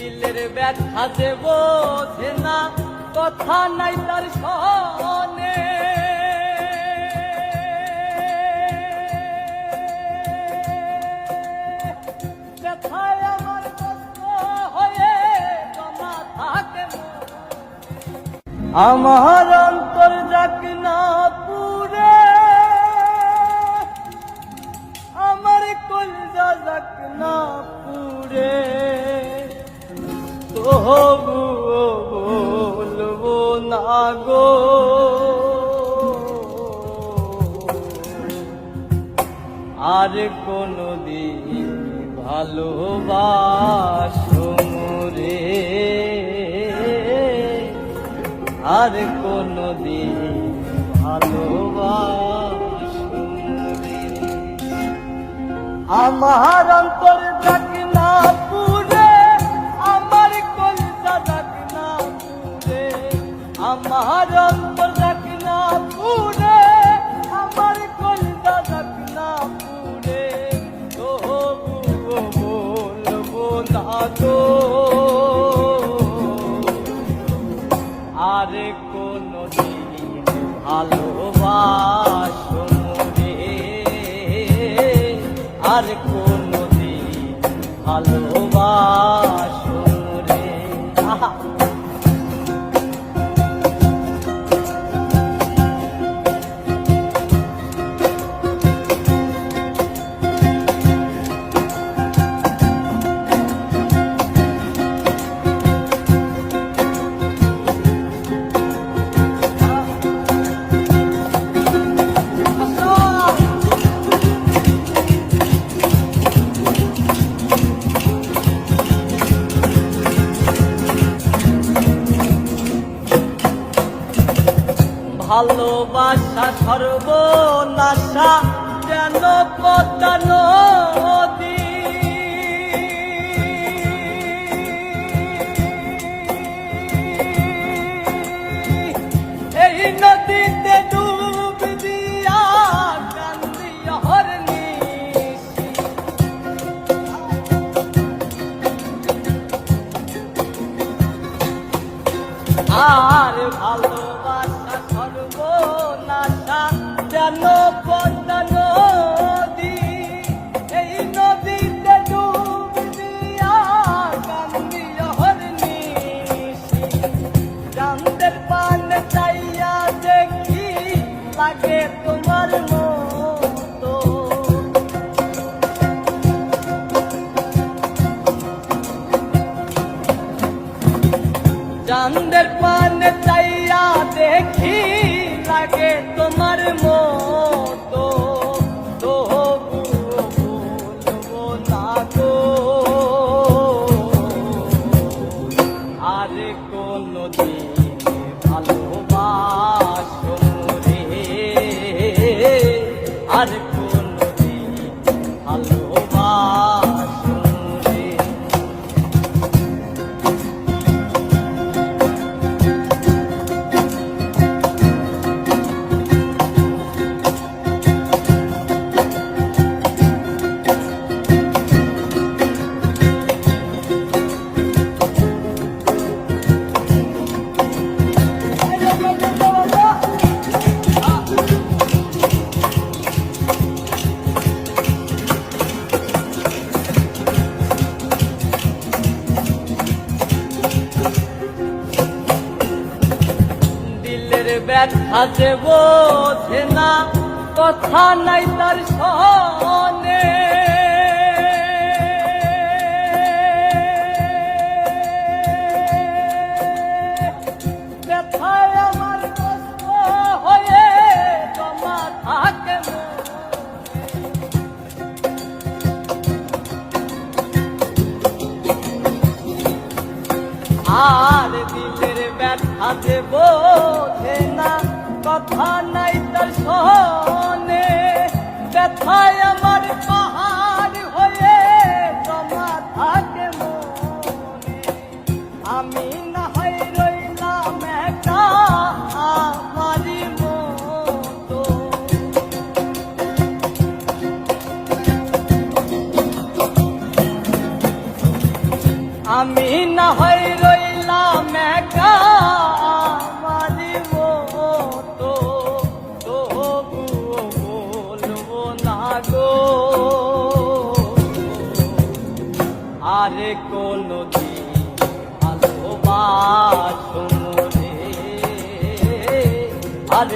দিলের ব্যথা যে বোঝে না, কথা নাই তার সনে। ব্যথায় আমার কষ্ট হয়ে জমা থাকে, আমার অন্তর যাক না পুরে, আমার কলজা যাক না পুরে, তবুও বলবো না গো আর কোনদিন ভালোবাসো রে, আর কোনদিন ভালোবাসো রে। আমার অন্তর যাক না পুরে, আমার কলজা যাক না পুরে, আমার অন্তর যাক না পুরে, আমার কলজা যাক না পুরে, তবুও বলবো না গো আর কোনদিন ভালোবাসো রে, আর কোনদিন ভালোবাসো রে। ভালোবাসা সর্বনাশা যেন পদ্মা নদী, এই নদীতে ডুব দিয়া কান্দি অহর্নিশি। আর ভালোবাসা সর্বনাশা যেন পদ্মা নদী, এই নদীতে ডুব দিয়া কান্দি অহর্নিশি। চাঁদের পানে চাইয়া দেখি লাগে তোমার মতো, চাঁদের পানে চাইয়া দেখি লাগে তোমার মতো, তবুও বলবো না গো আর কোনদিন ভালোবাসো রে, আর কোনদিন ভালোবাসো রে। ব্যথা যে বোঝে না, কথা নাই তার সনে। ব্যথায় আমার কষ্ট হয়ে জমা থাকে, আর দিলের ব্যথা যে বোঝে না, কথা নাই তার সনে। ব্যথায় আমার পাহাড় হয়ে জমা থাকে মনে, আমি না হয় রইলাম একা আমারই মতো। আমি না হয় রইলাম একা আমার মতো, তবুও বলবো না গো আর কোনদিন ভালোবাসো মোরে, আর